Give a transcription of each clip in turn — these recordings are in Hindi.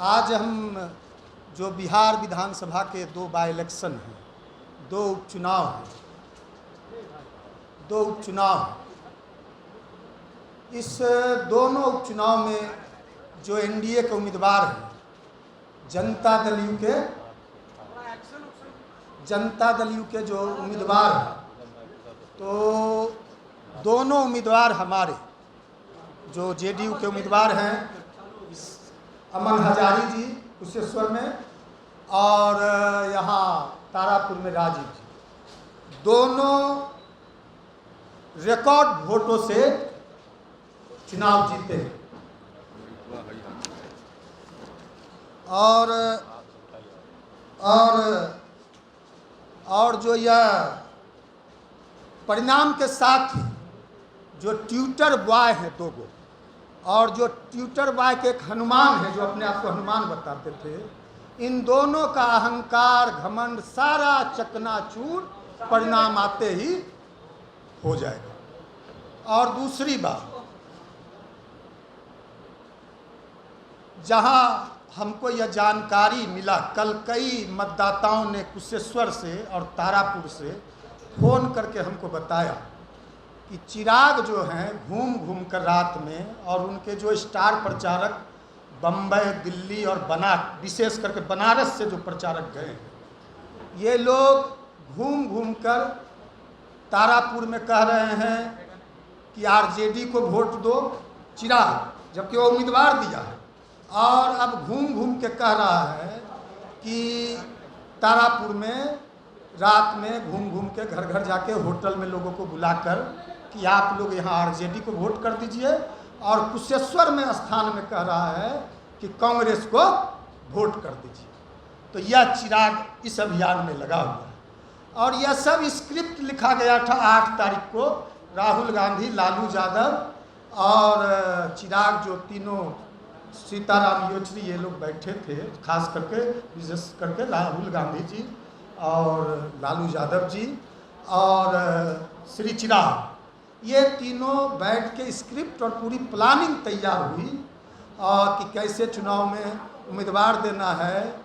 आज हम जो बिहार विधानसभा के दो बाई इलेक्शन हैं, दो उपचुनाव हैं, इस दोनों उपचुनाव में जो एनडीए के उम्मीदवार हैं, जनता दल यू के जो उम्मीदवार हैं, तो दोनों उम्मीदवार हमारे जो जेडीयू के उम्मीदवार हैं, अमन हजारी जी कुशेश्वर में और यहाँ तारापुर में राजीव जी, दोनों रिकॉर्ड वोटों से चुनाव जीते हैं। और जो यह परिणाम के साथ ही जो ट्विटर बॉय हैं दो गो, और जो ट्विटर बॉय के एक हनुमान है जो अपने आप को हनुमान बताते थे, इन दोनों का अहंकार घमंड सारा चकनाचूर परिणाम आते ही हो जाएगा। और दूसरी बात, जहां हमको यह जानकारी मिला, कल कई मतदाताओं ने कुशेश्वर से और तारापुर से फ़ोन करके हमको बताया कि चिराग जो हैं घूम कर रात में, और उनके जो स्टार प्रचारक बम्बई, दिल्ली और विशेष करके बनारस से जो प्रचारक गए हैं, ये लोग घूम कर तारापुर में कह रहे हैं कि आरजेडी को वोट दो चिराग, जबकि वो उम्मीदवार दिया है। और अब घूम के कह रहा है कि तारापुर में रात में घूम के घर जाके होटल में लोगों को बुलाकर कि आप लोग यहाँ आरजेडी को वोट कर दीजिए, और कुशेश्वर में स्थान में कह रहा है कि कांग्रेस को वोट कर दीजिए। तो यह चिराग इस अभियान में लगा हुआ है, और यह सब स्क्रिप्ट लिखा गया था 8 तारीख को। राहुल गांधी, लालू यादव और चिराग, जो तीनों, सीताराम येचुरी, ये लोग बैठे थे, खास करके विशेष करके राहुल गांधी जी और लालू यादव जी और श्री चिराग, ये तीनों बैठ के स्क्रिप्ट और पूरी प्लानिंग तैयार हुई कि कैसे चुनाव में उम्मीदवार देना है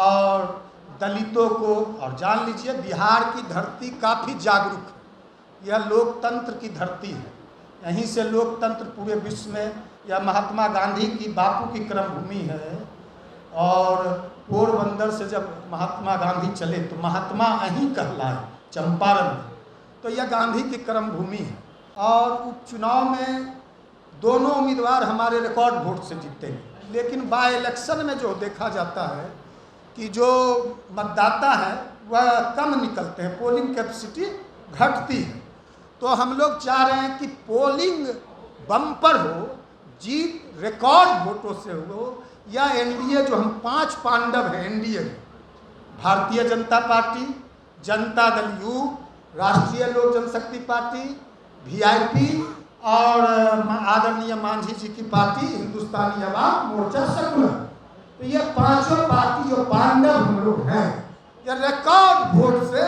और दलितों को। और जान लीजिए, बिहार की धरती काफ़ी जागरूक है, यह लोकतंत्र की धरती है, यहीं से लोकतंत्र पूरे विश्व में, यह महात्मा गांधी की, बापू की कर्मभूमि है। और पोरबंदर से जब महात्मा गांधी चले तो महात्मा यहीं कहलाए, चंपारण में, तो यह गांधी की कर्मभूमि है। और उपचुनाव में दोनों उम्मीदवार हमारे रिकॉर्ड वोट से जीते हैं, लेकिन बाय इलेक्शन में जो देखा जाता है कि जो मतदाता है वह कम निकलते हैं, पोलिंग कैपेसिटी घटती है। तो हम लोग चाह रहे हैं कि पोलिंग बम्पर हो, जीत रिकॉर्ड वोटों से हो, या एनडीए जो हम 5 पांडव हैं NDA, Bharatiya Janata party, Janata Dal you, राष्ट्रीय लोक जनशक्ति पार्टी, वीआईपी और आदरणीय मांझी जी की पार्टी हिंदुस्तानी अवाम मोर्चा सेकुलर, तो ये पांचों पार्टी जो पांडव हम लोग हैं, ये रिकॉर्ड वोट से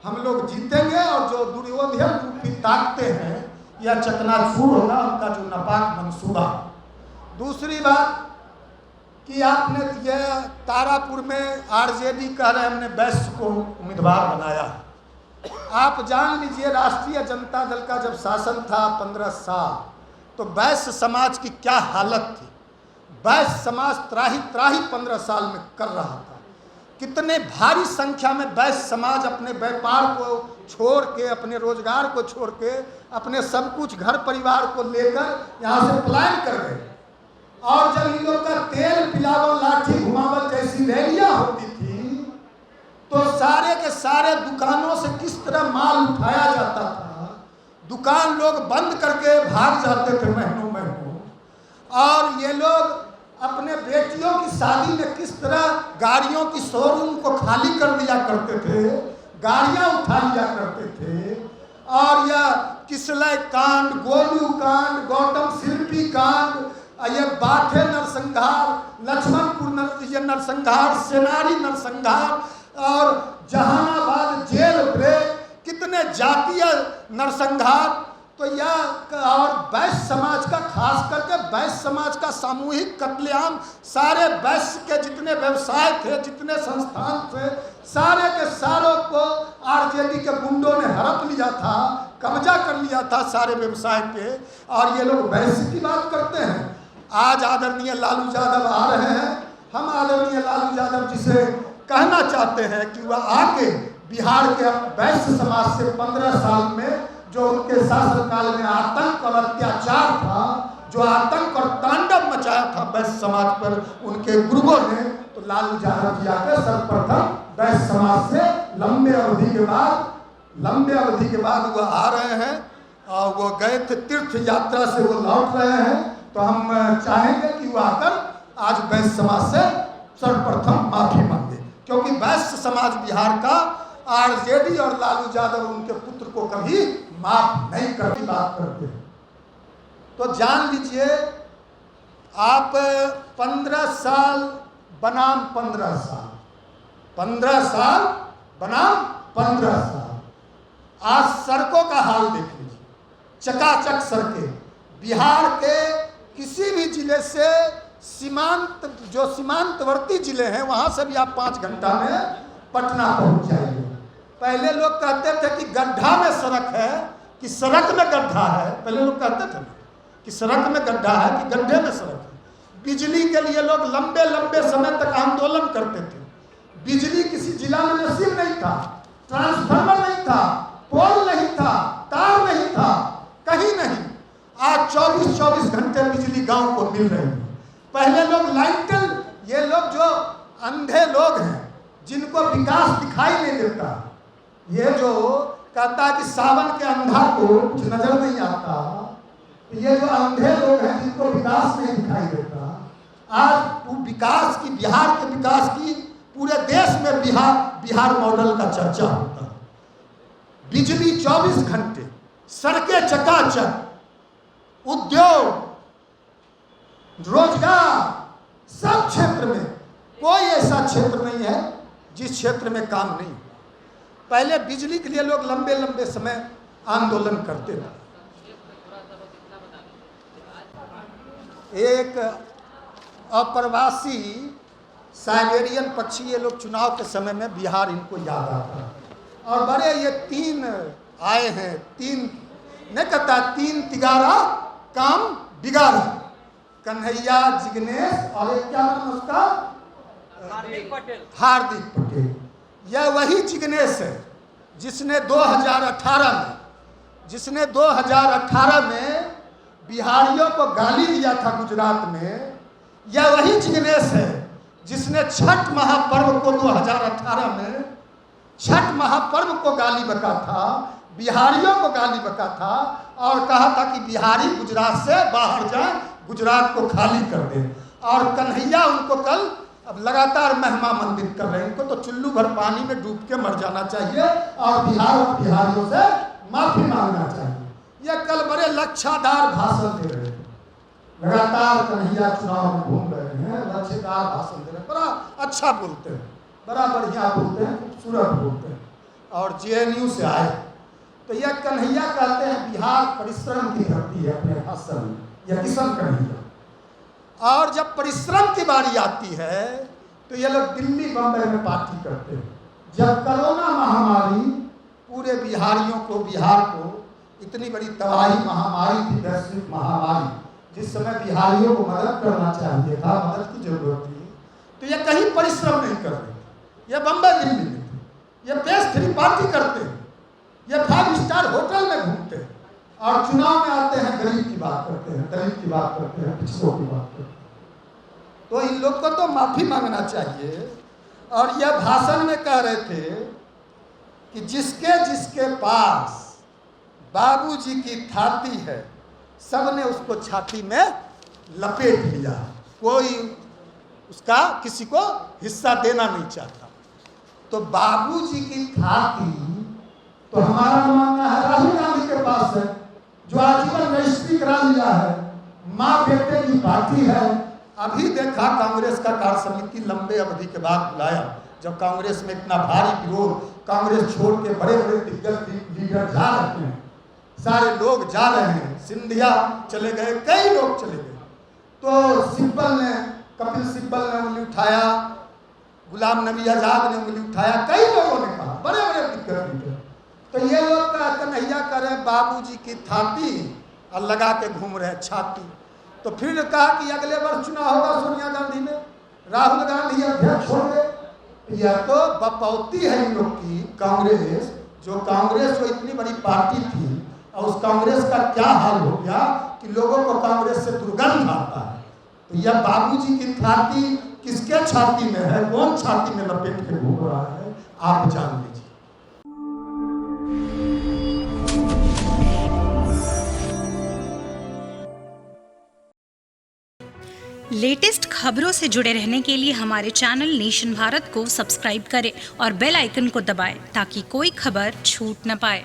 हम लोग जीतेंगे। और जो दुर्योधन रूपी ताकते हैं, यह चकनाचूर होगा उनका जो नापाक मंसूबा। दूसरी बात कि आपने ये तारापुर में आरजेडी कह रहे हमने वैश्य को उम्मीदवार बनाया। आप जान लीजिए, राष्ट्रीय जनता दल का जब शासन था 15 साल, तो वैश्य समाज की क्या हालत थी। वैश्य समाज त्राही 15 साल में कर रहा था। कितने भारी संख्या में वैश्य समाज अपने व्यापार को छोड़ के, अपने रोजगार को छोड़ के, अपने सब कुछ घर परिवार को लेकर यहाँ से पलायन कर गए। और जब इन लोग का तेल पिलावल, लाठी घुमावल जैसी रैलियां होती थी, तो सारे के सारे दुकानों से किस तरह माल उठाया जाता था, दुकान लोग बंद करके भाग जाते थे महीनों। और ये लोग अपने बेटियों की शादी में किस तरह गाड़ियों की शोरूम को खाली कर दिया करते थे, गाड़ियां उठा लिया करते थे। और यह किसलय कांड, गोलू कांड, गौतम शिल्पी कांड, ये बाठे नरसंहार, लक्ष्मणपुर नरसंहार, सेनारी नरसंहार और जहानाबाद जेल ब्रेक, कितने जातीय नरसंहार तो यह और वैश्य समाज का, खास करके वैश्य समाज का सामूहिक कत्लेआम, सारे वैश्य के जितने व्यवसाय थे, जितने संस्थान थे, सारे के सारों को आरजेडी के गुंडों ने हड़प लिया था, कब्जा कर लिया था सारे व्यवसाय पे। और ये लोग वैश्य की बात करते हैं। आज आदरणीय लालू यादव आ रहे हैं। हम आदरणीय लालू यादव जी से कहना चाहते हैं कि वह आके बिहार के वैश्य समाज से 15 साल में जो उनके शासनकाल में आतंक और अत्याचार था, जो आतंक और तांडव मचाया था वैश्य समाज पर उनके गुरुओं ने, तो लालू यादव जी आकर सर्वप्रथम वैश्य समाज से लंबे अवधि के बाद वो आ रहे हैं। और वो गए थे तीर्थ यात्रा से, वो लौट रहे हैं। तो हम चाहेंगे कि वो आकर आज वैश्य समाज से सर्वप्रथम माफी मांगे, क्योंकि वैश्य समाज बिहार का आरजेडी और लालू यादव उनके पुत्र को कभी माफ नहीं करने की बात करते। तो जान लीजिए आप 15 साल बनाम 15 साल, 15 साल बनाम 15 साल। आज सड़कों का हाल देख लीजिए, चकाचक सड़कें। बिहार के किसी भी जिले से सीमांतवर्ती जिले हैं, वहां से भी आप 5 घंटा में पटना पहुंच जाइए। पहले लोग कहते थे कि गड्ढा में सड़क है कि सड़क में गड्ढा है। पहले लोग कहते थे कि सड़क में गड्ढा है कि गड्ढे में सड़क है। बिजली के लिए लोग लंबे लंबे समय तक आंदोलन करते थे। बिजली किसी जिला में नसीब नहीं था, ट्रांसफार्मर नहीं था, पोल नहीं था, तार नहीं था, कहीं नहीं। आज 24-24 घंटे बिजली गांव को मिल रही है। पहले लोग लाइटल, ये लोग जो अंधे लोग हैं जिनको विकास दिखाई नहीं देता, ये जो कहता है कि सावन के अंधा को कुछ नजर नहीं आता, ये जो अंधे लोग हैं जिनको विकास नहीं दिखाई देता, आज विकास की, बिहार के विकास की पूरे देश में बिहार मॉडल का चर्चा होता है। बिजली 24 घंटे, सड़कें चकाचक, उद्योग, रोजगार, सब क्षेत्र में कोई ऐसा क्षेत्र नहीं है जिस क्षेत्र में काम नहीं। पहले बिजली के लिए लोग लंबे लंबे समय आंदोलन करते थे। एक अप्रवासी साइबेरियन पक्षी, ये लोग चुनाव के समय में बिहार इनको याद आता है। और बड़े ये 3 आए हैं, 3 नहीं कहता, 3 तिगारा काम बिगाड़ा, कन्हैया, जिग्नेश और एक क्या नाम उसका, हार्दिक पटेल। यह वही जिग्नेश है जिसने 2018 में बिहारियों को गाली दिया था गुजरात में। यह वही जिग्नेश है जिसने छठ महापर्व को 2018 में छठ महापर्व को गाली बका था, बिहारियों को गाली बका था और कहा था कि बिहारी गुजरात से बाहर जाए, गुजरात को खाली कर दे। और कन्हैया उनको कल अब लगातार महिमा मंडित कर रहे हैं। इनको तो चुल्लू भर पानी में डूब के मर जाना चाहिए और बिहार और बिहारियों से माफी मांगना चाहिए। ये कल बड़े लच्छादार भाषण दे रहे हैं, लगातार कन्हैया चुनाव में घूम रहे हैं, लच्छेदार भाषण दे रहे हैं, बड़ा अच्छा बोलते हैं, बड़ा बढ़िया बोलते हैं, खूबसूरत बोलते हैं। और जेएनयू से आए तो यह कन्हैया कहते हैं बिहार परिश्रम की धरती है अपने भाषण में, यह किशन कन्हैया। और जब परिश्रम की बारी आती है तो ये लोग दिल्ली बम्बई में पार्टी करते हैं। जब कोरोना महामारी पूरे बिहारियों को, बिहार को इतनी बड़ी तबाही महामारी थी, वैश्विक महामारी, जिस समय बिहारियों को मदद करना चाहिए था, मदद की जरूरत थी, तो ये कहीं परिश्रम नहीं कर रहे थे। ये बम्बई दिल्ली में थे, ये बेस 3 पार्टी करते हैं, ये 5 स्टार होटल में घूमते हैं और चुनाव में आते हैं, गरीब की बात करते हैं, दलित की बात करते हैं, पिछड़ों की बात करते हैं। तो इन लोग को तो माफी मांगना चाहिए। और यह भाषण में कह रहे थे कि जिसके जिसके पास बाबूजी की थाती है, सबने उसको छाती में लपेट लिया, कोई उसका किसी को हिस्सा देना नहीं चाहता। तो बाबूजी की थाती तो हमारा मानना है राहुल गांधी के पास है, जो आजीवन रजिस्ट्री करा लिया है, माँ बेटे की पार्टी है। अभी देखा कांग्रेस का कार्य समिति लंबे अवधि के बाद बुलाया, जब कांग्रेस में इतना भारी विरोध, कांग्रेस छोड़ के बड़े बड़े दिग्गज लीडर जा रहे हैं, सारे लोग जा रहे हैं, सिंधिया चले गए, कई लोग चले गए। तो सिब्बल ने, कपिल सिब्बल ने उंगली उठाया, गुलाम नबी आज़ाद ने उंगली उठाया, कई लोगों ने कहा, बड़े बड़े दिक्कत। तो ये लोग कन्हैया करे बाबूजी की थाती और लगा के घूम रहे छाती। तो फिर कहा कि अगले वर्ष चुनाव होगा सोनिया गांधी में, राहुल गांधी अध्यक्ष होंगे। यह तो बपौती है इन लोग की कांग्रेस, जो कांग्रेस जो इतनी बड़ी पार्टी थी, और उस कांग्रेस का क्या हाल हो गया कि लोगों को कांग्रेस से दुर्गंध आता है। तो यह बाबूजी की छाती किसके छाती में है, कौन छाती में लपेट के घूम रहा है, आप जान लीजिए। लेटेस्ट खबरों से जुड़े रहने के लिए हमारे चैनल नेशन भारत को सब्सक्राइब करें और बेल आइकन को दबाएं ताकि कोई खबर छूट न पाए।